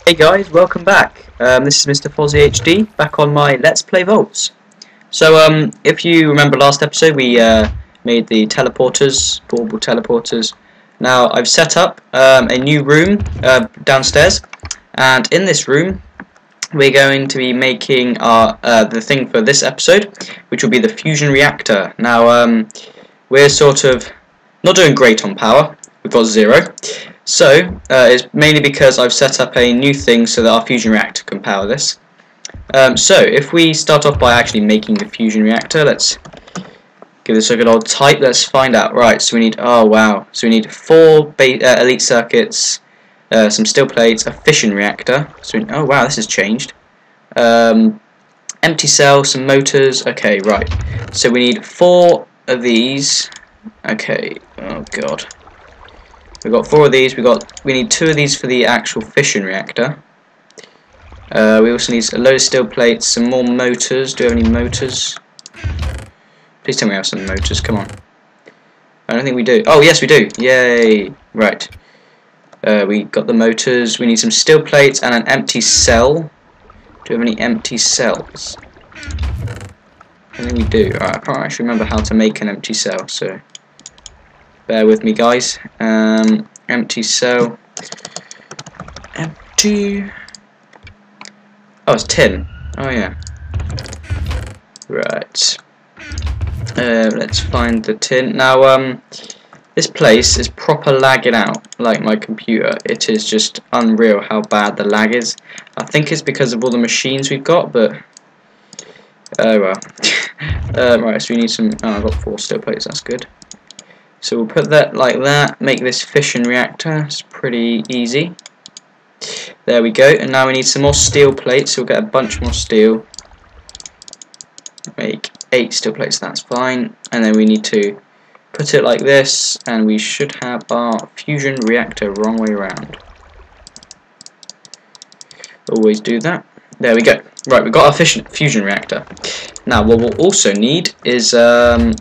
Hey guys, welcome back. This is Mr. Fozzie HD back on my Let's Play Voltz. So if you remember last episode, we made the teleporters, portable teleporters. Now I've set up a new room downstairs, and in this room we're going to be making our the thing for this episode, which will be the fusion reactor. Now we're sort of not doing great on power. We've got 0. So it's mainly because I've set up a new thing so that our fusion reactor can power this. So if we start off by actually making the fusion reactor, let's give this a good old type. Let's find out. Right, so we need, oh wow, so we need 4 elite circuits, some steel plates, a fission reactor. So oh wow, this has changed. Empty cell, some motors. Okay, right. So we need 4 of these. Okay. Oh god. We've got 4 of these. We need 2 of these for the actual fission reactor. We also need a load of steel plates, some more motors. Do we have any motors? Please tell me we have some motors. Come on. I don't think we do. Oh yes, we do. Yay! Right. We got the motors. We need some steel plates and an empty cell. Do we have any empty cells? I think we do. Right, I can't actually remember how to make an empty cell, so bear with me, guys. Empty cell. Empty. Oh, it's tin. Oh yeah. Right. Let's find the tin. Now, this place is proper lagging out, like my computer. It is just unreal how bad the lag is. I think it's because of all the machines we've got, but oh well. Right, so we need some. Oh, I've got 4 steel plates. That's good. So we'll put that like that, make this fission reactor. It's pretty easy. There we go. And now we need some more steel plates, so we'll get a bunch more steel. Make 8 steel plates, that's fine. And then we need to put it like this, and we should have our fusion reactor wrong way around. Always do that. There we go. Right, we've got our fusion reactor. Now what we'll also need is a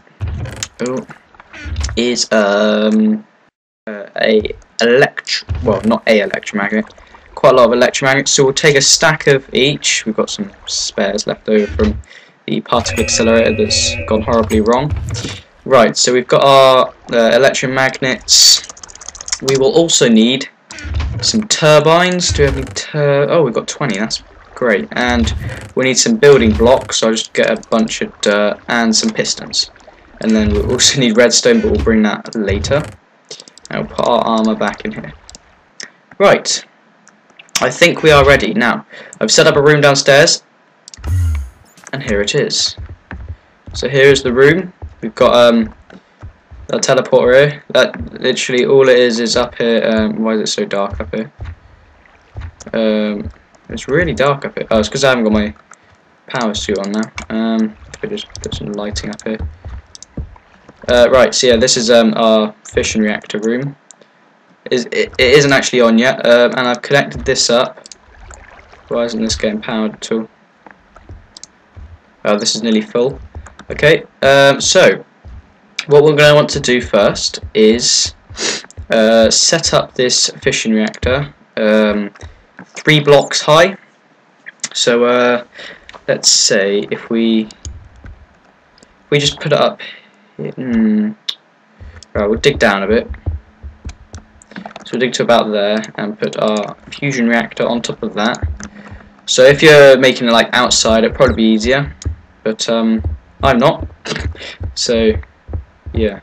electromagnet, quite a lot of electromagnets. So we'll take a stack of each. We've got some spares left over from the particle accelerator that's gone horribly wrong. Right, so we've got our electromagnets. We will also need some turbines. Do we have any oh, we've got 20. That's great. And we need some building blocks. So I'll just get a bunch of dirt and some pistons. And then we'll also need redstone, but we'll bring that later. And we'll put our armor back in here. Right. I think we are ready. Now, I've set up a room downstairs. And here it is. So here is the room. We've got a teleporter here. That literally all it is up here. Why is it so dark up here? It's really dark up here. Oh, it's because I haven't got my power suit on now. We just put some lighting up here. Right, so yeah, this is our fission reactor room. It isn't actually on yet, and I've connected this up. Why isn't this getting powered at all? Oh, this is nearly full. Okay, so what we're going to want to do first is set up this fission reactor 3 blocks high. So let's say if we just put it up. Right, we'll dig down a bit. So we'll dig to about there and put our fusion reactor on top of that. So if you're making it like outside, it'd probably be easier, but I'm not. So yeah.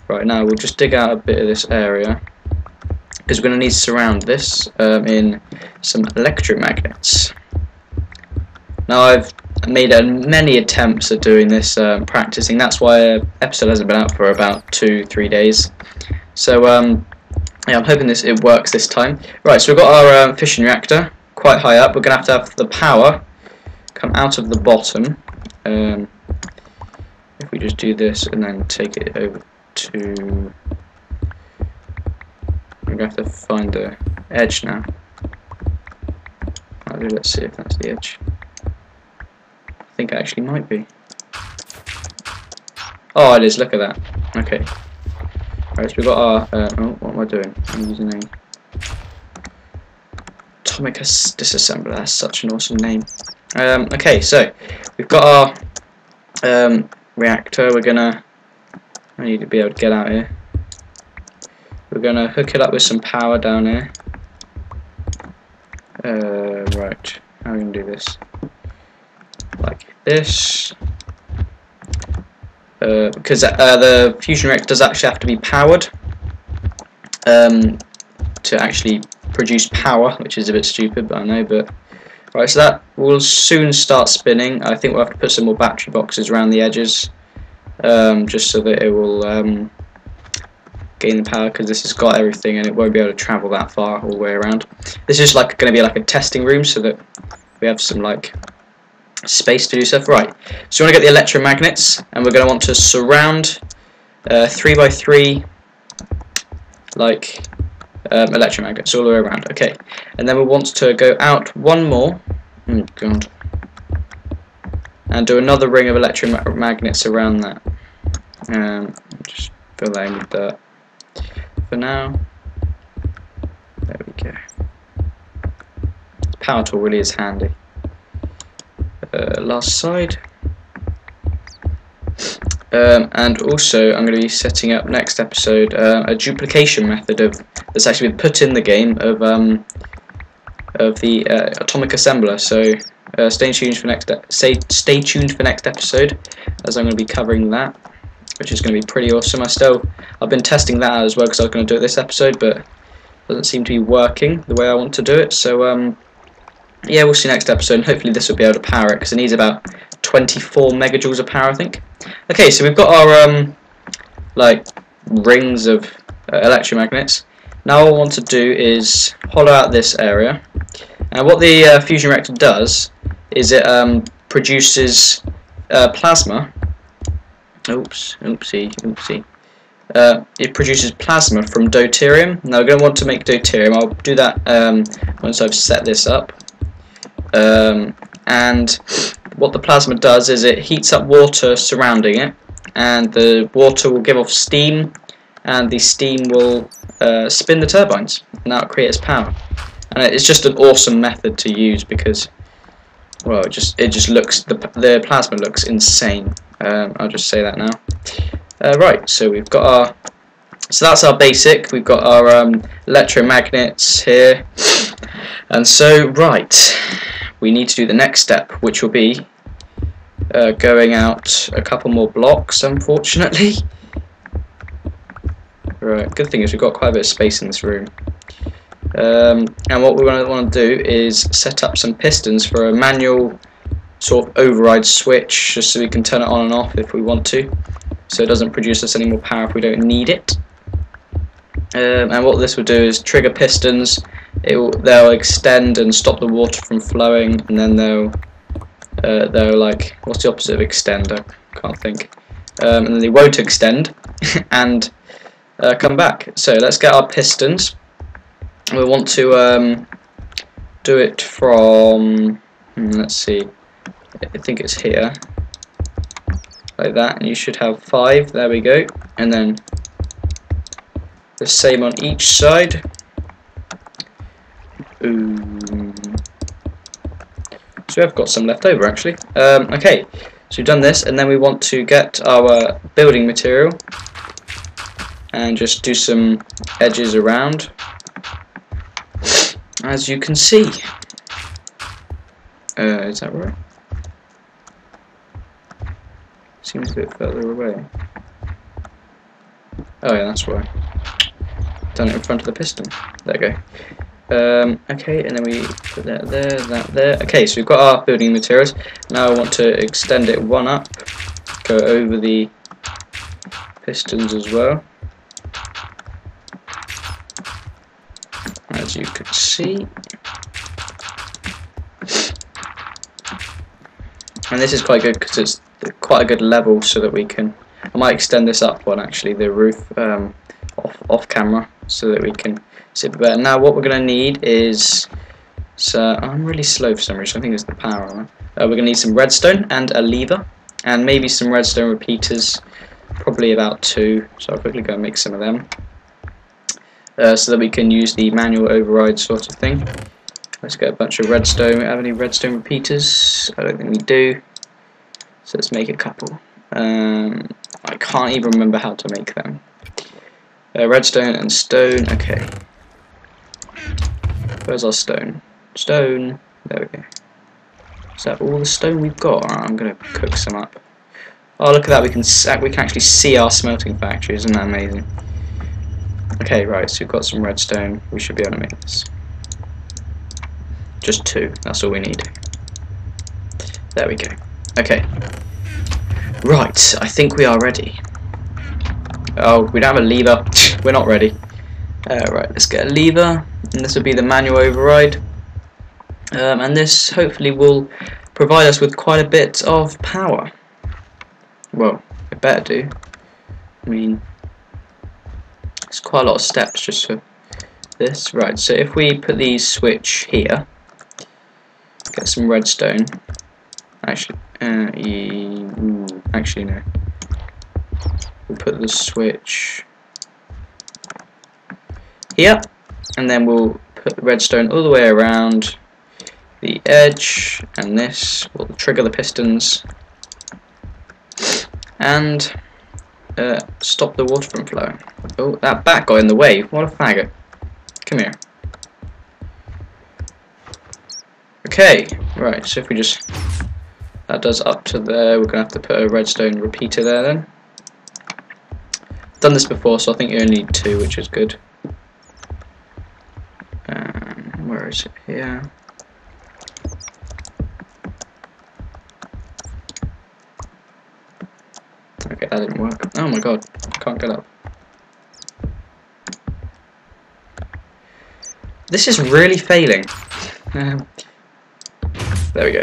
Right, now we'll just dig out a bit of this area because we're going to need to surround this in some electromagnets. Now I've made many attempts at doing this, practicing. That's why episode hasn't been out for about 2-3 days. So yeah, I'm hoping it works this time. Right, so we've got our fission reactor quite high up. We're going to have the power come out of the bottom. If we just do this and then take it over to, we're going to have to find the edge now. Let's see if that's the edge. I think it actually might be. Oh, it is. Look at that. Okay. Alright, so we've got our. Oh, what am I doing? I'm using a Atomic Disassembler, that's such an awesome name. Okay, so we've got our reactor. I need to be able to get out here. We're gonna hook it up with some power down here. Right, how are we gonna do this? Like this. Because the fusion reactor does actually have to be powered to actually produce power, which is a bit stupid, but I know. But right, so that will soon start spinning. I think we'll have to put some more battery boxes around the edges, just so that it will gain the power, because this has got everything and it won't be able to travel that far all the way around. This is like going to be like a testing room, so that we have some like space to do stuff. Right, so we want to get the electromagnets, and we're going to want to surround 3x3 like electromagnets all the way around. Okay, and then we want to go out one more, oh god, and do another ring of electromagnets around that. Just fill that in with dirt for now. There we go. The power tool really is handy. Last side. And also I'm going to be setting up next episode a duplication method that's actually been put in the game of the atomic assembler. So stay tuned for next episode, as I'm going to be covering that, which is going to be pretty awesome. I've been testing that out as well, because I was going to do it this episode, but it doesn't seem to be working the way I want to do it. So yeah, we'll see next episode, and hopefully this will be able to power it, because it needs about 24 megajoules of power, I think. Okay, so we've got our like rings of electromagnets. Now all I want to do is hollow out this area, and what the fusion reactor does is it produces plasma. Oopsie. It produces plasma from deuterium. Now we're going to want to make deuterium. I'll do that once I've set this up. And what the plasma does is it heats up water surrounding it, and the water will give off steam, and the steam will spin the turbines, and that will create its power. And it's just an awesome method to use, because, well, it just looks, the plasma looks insane. I'll just say that now. Right, so we've got our, so that's our basic. We've got our electromagnets here, and so right, we need to do the next step, which will be going out a couple more blocks, unfortunately. Right, good thing is we've got quite a bit of space in this room. And what we're going to want to do is set up some pistons for a manual sort of override switch, just so we can turn it on and off if we want to, so it doesn't produce us any more power if we don't need it. And what this will do is trigger pistons. They'll extend and stop the water from flowing, and then they'll like, what's the opposite of extend? I can't think. And then they won't extend and come back. So let's get our pistons. We want to do it from, let's see, I think it's here, like that, and you should have 5. There we go, and then the same on each side. So I've got some left over, actually. Okay, so we've done this, and then we want to get our building material and just do some edges around, as you can see. Is that right? Seems a bit further away. Oh yeah, that's why. Done it in front of the piston. There we go. Okay, and then we put that there, that there. Okay, so we've got our building materials. Now I want to extend it one up, go over the pistons as well, as you can see. And this is quite good because it's quite a good level, so that we can, I might extend this up one, actually, the roof, off camera, so that we can see it better. Now what we're going to need is, so I'm really slow for some reason, I think it's the power on. We're going to need some redstone and a lever, and maybe some redstone repeaters, probably about 2, so I'll quickly go and make some of them, so that we can use the manual override sort of thing. Let's get a bunch of redstone. We have any redstone repeaters? I don't think we do. So let's make a couple. I can't even remember how to make them. Redstone and stone. Okay. Where's our stone? Stone. There we go. Is that all the stone we've got? Alright, I'm gonna cook some up. Oh, look at that! We can actually see our smelting factory. Isn't that amazing? Okay, right. So we've got some redstone. We should be able to make this. Just 2. That's all we need. There we go. Okay. Right. I think we are ready. Oh, we don't have a lever. We're not ready. Right. Let's get a lever, and this will be the manual override. And this hopefully will provide us with quite a bit of power. Well, it better do. I mean, it's quite a lot of steps just for this. Right, so if we put the switch here, get some redstone. Actually, actually no. We'll put the switch here, and then we'll put the redstone all the way around the edge, and this will trigger the pistons and stop the water from flowing. Oh, that bat got in the way. What a faggot. Come here. Okay, right, so if we just... That does up to there. We're going to have to put a redstone repeater there then. I've done this before, so I think you only need 2, which is good. Where is it? Here. Okay, that didn't work. Oh my god, I can't get up. This is really failing. There we go.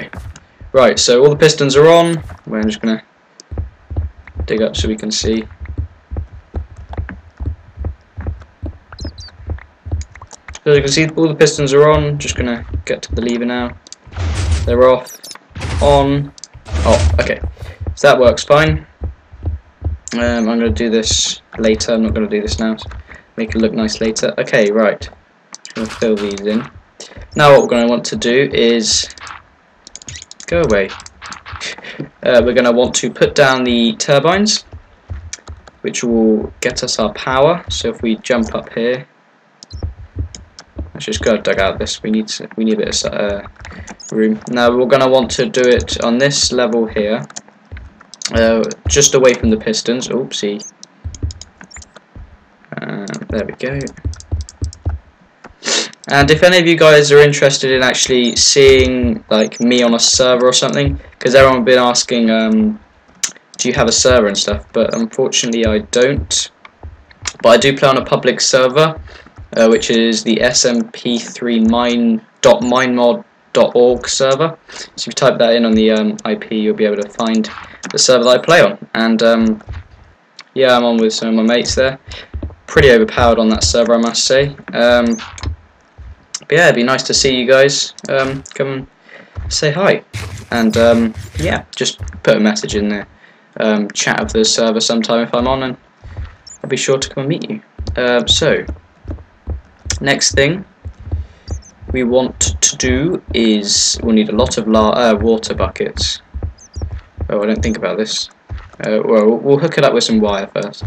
Right, so all the pistons are on. We're just going to dig up so we can see. So as you can see, all the pistons are on. Just going to get to the lever now. They're off. On. Oh, okay. So that works fine. I'm going to do this later. I'm not going to do this now. Make it look nice later. Okay, right. Just going to fill these in. Now what we're going to want to do is... Go away. We're going to want to put down the turbines, which will get us our power. So if we jump up here... Let's just go dug out this. We need a bit of room. Now we're going to want to do it on this level here. Just away from the pistons. Oopsie. There we go. And if any of you guys are interested in actually seeing like me on a server or something, because everyone has been asking, do you have a server and stuff? But unfortunately I don't. But I do play on a public server, which is the smp3mine.minemod.org server. So if you type that in on the IP, you'll be able to find the server that I play on. And yeah, I'm on with some of my mates there. Pretty overpowered on that server, I must say. But yeah, it'd be nice to see you guys. Come and say hi. And yeah, just put a message in the chat of the server sometime if I'm on, and I'll be sure to come and meet you. So, next thing we want to do is we'll need a lot of water buckets. Oh, I don't think about this. Well, we'll hook it up with some wire first.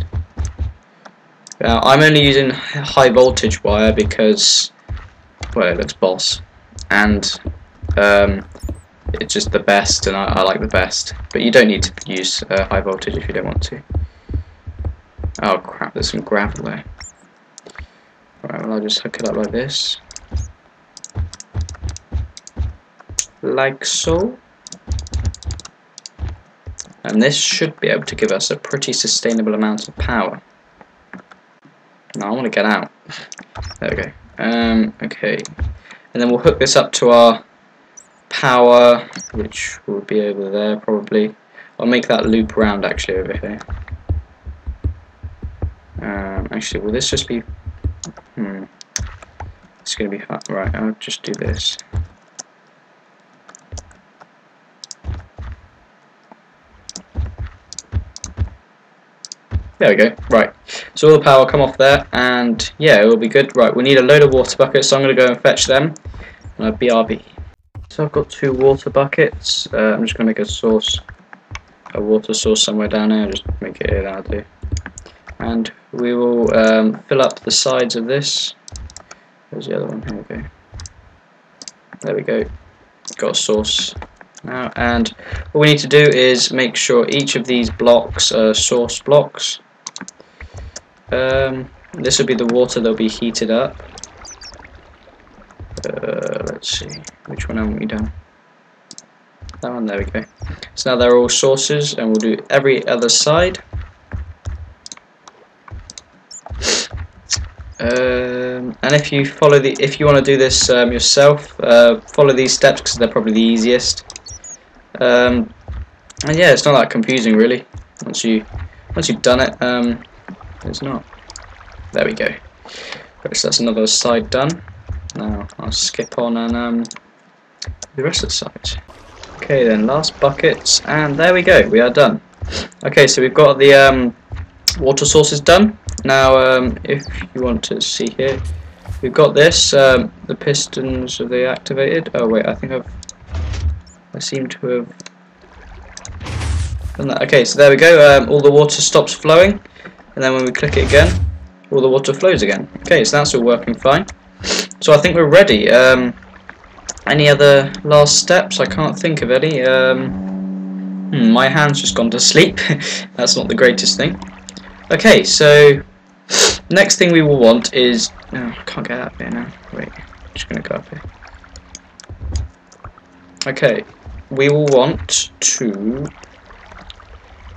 I'm only using high voltage wire because, well, it looks boss, and it's just the best, and I like the best. But you don't need to use high voltage if you don't want to. Oh crap, there's some gravel there. Alright, well, I'll just hook it up like this. Like so. And this should be able to give us a pretty sustainable amount of power. Now I want to get out. There we go. Okay. And then we'll hook this up to our power, which will be over there probably. I'll make that loop round actually over here. Actually, will this just be... It's going to be hard. Right, I'll just do this. There we go. Right, so all the power come off there, and yeah, it will be good. Right, we need a load of water buckets, so I'm going to go and fetch them. BRB. So I've got 2 water buckets. I'm just going to make a water source somewhere down here. Just make it here, that'll do. And we will fill up the sides of this. There's the other one. Here we go. There we go. Got a source now, and what we need to do is make sure each of these blocks are source blocks. This will be the water that'll be heated up. Let's see, which one haven't we done? That one, there we go. So now they're all sources, and we'll do every other side. And if you want to do this yourself, follow these steps because they're probably the easiest. And yeah, it's not that confusing really. Once you've done it, it's not. There we go. Right, so that's another side done. Now I'll skip on and the rest of the sides. Okay, then last buckets, and there we go. We are done. Okay, so we've got the water sources done. Now, if you want to see here, we've got this. The pistons, are they activated? Oh wait, I seem to have done that. Okay, so there we go. All the water stops flowing, and then when we click it again, all the water flows again. Okay, so that's all working fine. So I think we're ready. Any other last steps? I can't think of any. My hand's just gone to sleep. That's not the greatest thing. Okay, so next thing we will want is... Oh, I can't get up here now. Wait, I'm just going to go up here. Okay, we will want to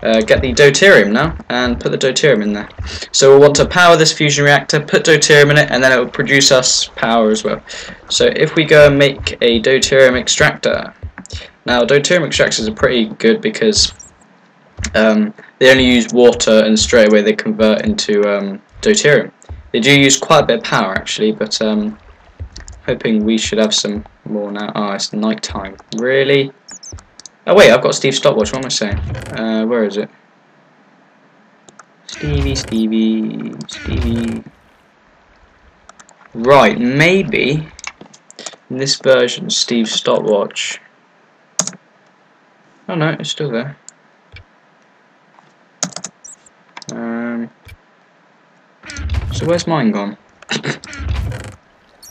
get the deuterium now and put the deuterium in there. So we'll want to power this fusion reactor, put deuterium in it, and then it will produce us power as well. So if we go and make a deuterium extractor. Now deuterium extractors are pretty good because they only use water and straight away they convert into deuterium. They do use quite a bit of power actually, but hoping we should have some more now. Oh, it's night time. Really? Oh wait, I've got Steve's stopwatch. What am I saying? Where is it? Stevie. Right, maybe in this version, Steve's stopwatch. Oh no, it's still there. So where's mine gone?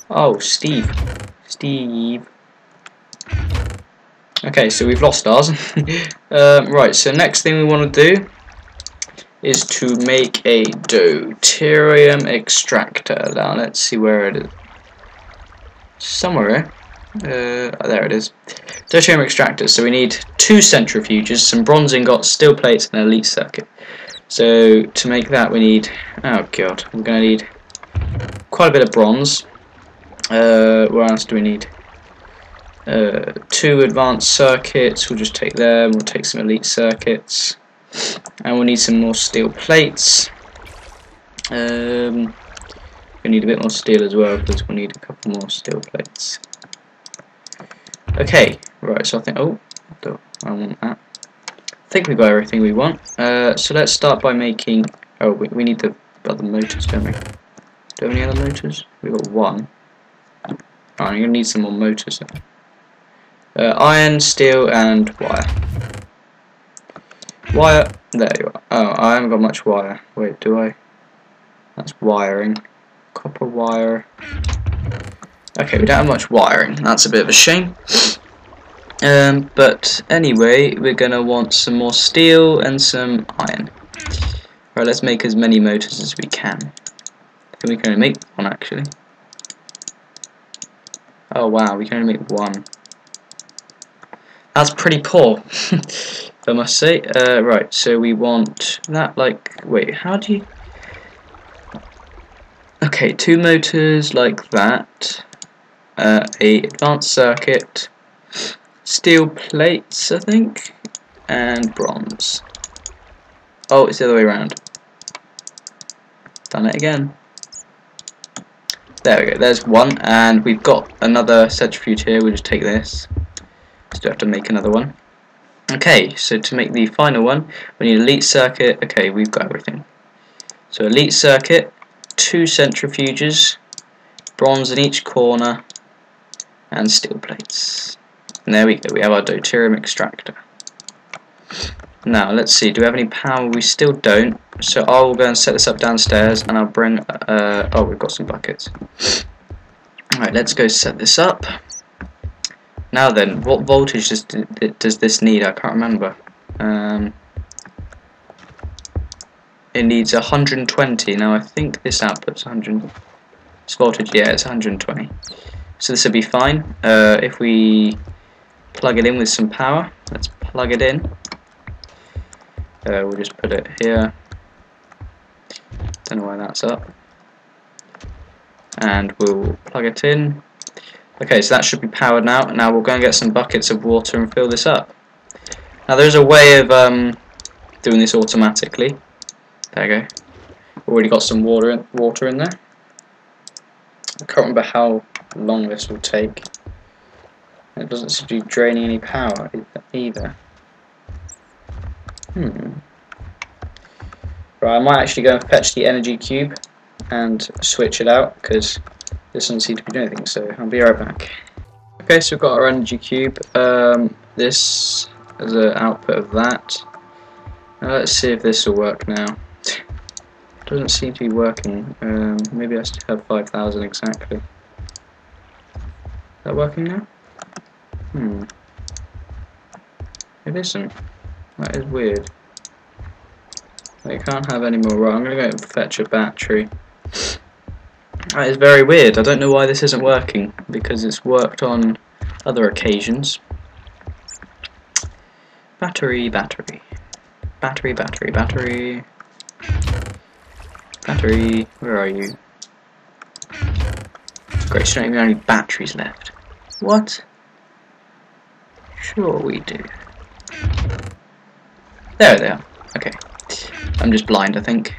Oh, Steve. Okay, so we've lost ours. Right, so next thing we want to do is to make a deuterium extractor. Now let's see where it is. Somewhere here. There it is. Deuterium extractor. So we need 2 centrifuges, some bronze ingots, steel plates, and an elite circuit. So to make that we need, oh god, we're going to need quite a bit of bronze. What else do we need? 2 advanced circuits, we'll just take them, we'll take some elite circuits, and we'll need some more steel plates. We need a bit more steel as well because we'll need a couple more steel plates. Okay, right, so I think, oh, I want that. I think we've got everything we want. So let's start by making, oh, we need the other motors, don't we? Do we have any other motors? We've got 1. Oh, I'm going to need some more motors then. Iron, steel, and wire. Wire, there you are. Oh, I haven't got much wire. Wait, do I? That's wiring. Copper wire. Okay, we don't have much wiring. That's a bit of a shame. But anyway, we're going to want some more steel and some iron. Right, let's make as many motors as we can. I think we can only make 1 actually. Oh wow, we can only make 1. That's pretty poor, I must say. Right, so we want that, like, wait, how do you... Okay, 2 motors like that, a advanced circuit, steel plates, I think, and bronze. Oh, it's the other way around. Done it again. There we go, there's 1, and we've got another centrifuge here, we'll just take this. Still have to make another one. Okay, so to make the final one, we need an elite circuit. Okay, we've got everything. So elite circuit, 2 centrifuges, bronze in each corner, and steel plates. And there we go, we have our Deuterium Extractor. Now let's see, do we have any power? We still don't, so I'll go and set this up downstairs, and I'll bring oh, we've got some buckets. Alright, let's go set this up. Now then, what voltage does this need? I can't remember. It needs 120. Now I think this output's 100. This voltage, yeah, it's 120. So this will be fine. If we plug it in with some power, let's plug it in. We'll just put it here. Don't know why that's up. And we'll plug it in. Okay, so that should be powered now. Now we'll go and get some buckets of water and fill this up. Now there's a way of doing this automatically. There you go. Already got some water in there. I can't remember how long this will take. It doesn't seem to be draining any power either. Right, I might actually go and fetch the energy cube and switch it out, because this doesn't seem to be doing anything, so I'll be right back. Okay, so we've got our energy cube. This is an output of that. Now let's see if this will work now. Doesn't seem to be working. Maybe I still have 5,000 exactly. Is that working now? It isn't. That is weird. I can't have any more. Right, I'm going to go and fetch a battery. That is very weird. I don't know why this isn't working, because it's worked on other occasions. Battery, battery. Battery, battery, battery. Battery, where are you? Great, so don't even have any batteries left. What? Sure we do. There they are. Okay. I'm just blind, I think.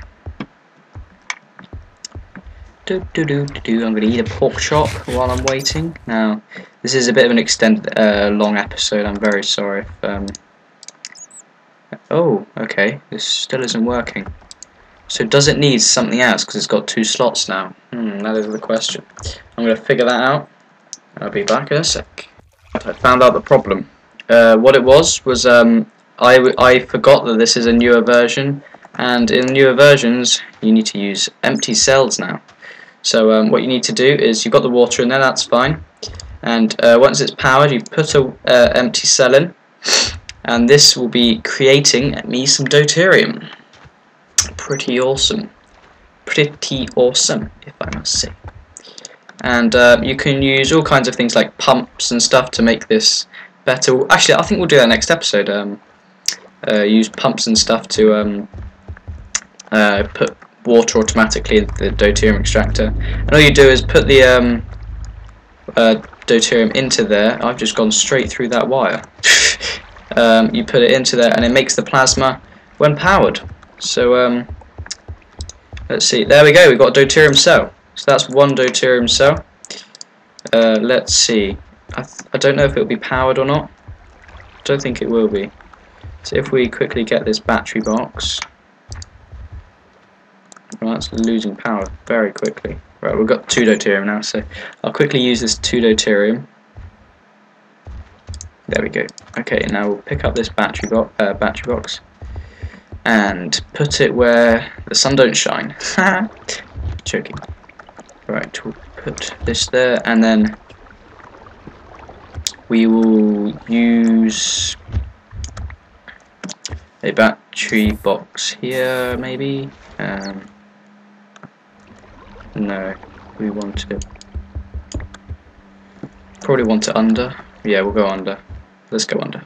I'm going to eat a pork chop while I'm waiting. Now, this is a bit of an extended, long episode. I'm very sorry if, oh, okay. This still isn't working. So does it need something else? Because it's got 2 slots now. That is the question. I'm going to figure that out. I'll be back in a sec. I found out the problem. What it was I forgot that this is a newer version, and in newer versions you need to use empty cells now. So what you need to do is, you've got the water in there, that's fine, and once it's powered you put a empty cell in, and this will be creating me some deuterium. Pretty awesome, if I must say. And you can use all kinds of things like pumps and stuff to make this better. Actually, I think we'll do that next episode. Use pumps and stuff to put water automatically in the Deuterium Extractor. And all you do is put the deuterium into there. I've just gone straight through that wire. You put it into there and it makes the plasma when powered. So let's see, there we go, we've got a deuterium cell. So that's one deuterium cell. Let's see, I don't know if it'll be powered or not. I don't think it will be. So if we quickly get this battery box. Well, that's losing power very quickly. Right, we've got 2 deuterium now, so I'll quickly use this 2 deuterium. There we go. Okay, now we'll pick up this battery box and put it where the sun don't shine. Joking. Right, we'll put this there, and then we will use a battery box here, maybe. No, we want it. Probably want it under. Yeah, we'll go under. Let's go under.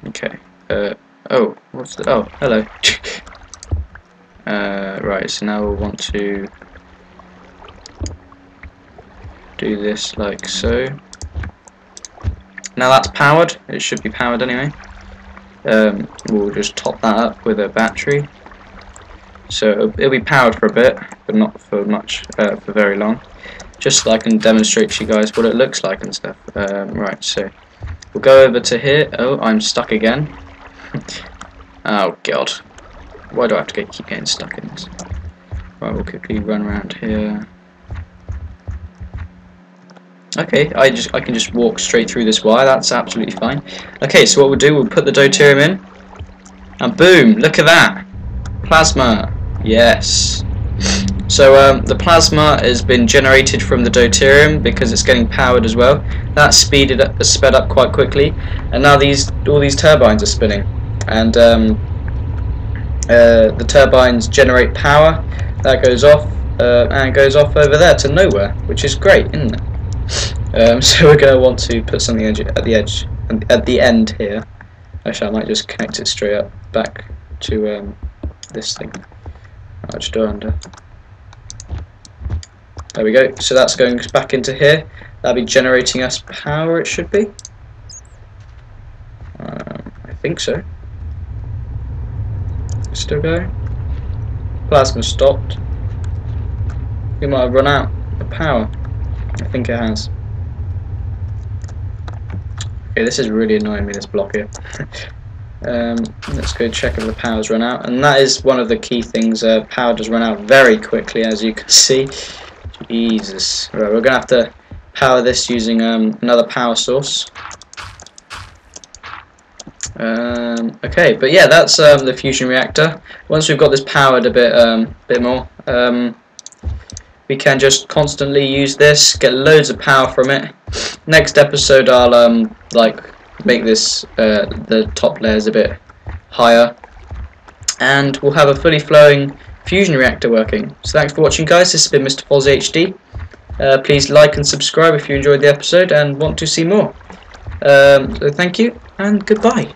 Okay. Oh, what's the? Oh, hello. Right. So now we'll want to do this like so. Now that's powered. It should be powered anyway. We'll just top that up with a battery. So it'll be powered for a bit, but not for much, for very long. Just so I can demonstrate to you guys what it looks like and stuff. Right, so we'll go over to here. Oh, I'm stuck again. Oh god. Why do I have to keep getting stuck in this? Right, we'll quickly run around here. Okay, I can just walk straight through this wire. That's absolutely fine. Okay, so what we'll do, we'll put the deuterium in, and boom! Look at that, plasma. Yes. So the plasma has been generated from the deuterium because it's getting powered as well. That's sped up quite quickly, and now all these turbines are spinning, and the turbines generate power that goes off and goes off over there to nowhere, which is great, isn't it? So we're going to want to put something at the end here. Actually, I might just connect it straight up back to this thing. I'll just do it under. There we go. So that's going back into here. That'll be generating us power. It should be. I think so. Still going. Plasma stopped. We might have run out of power. I think it has. Okay, this is really annoying me, this block here. Let's go check if the power's run out. And that is one of the key things. Power does run out very quickly, as you can see. Jesus. Right, we're going to have to power this using another power source. Okay, but yeah, that's the fusion reactor. Once we've got this powered a bit more, we can just constantly use this, get loads of power from it. Next episode, I'll like make this the top layers a bit higher, and we'll have a fully flowing fusion reactor working. So thanks for watching, guys. This has been Mr. Voltz HD. Please like and subscribe if you enjoyed the episode and want to see more. So thank you and goodbye.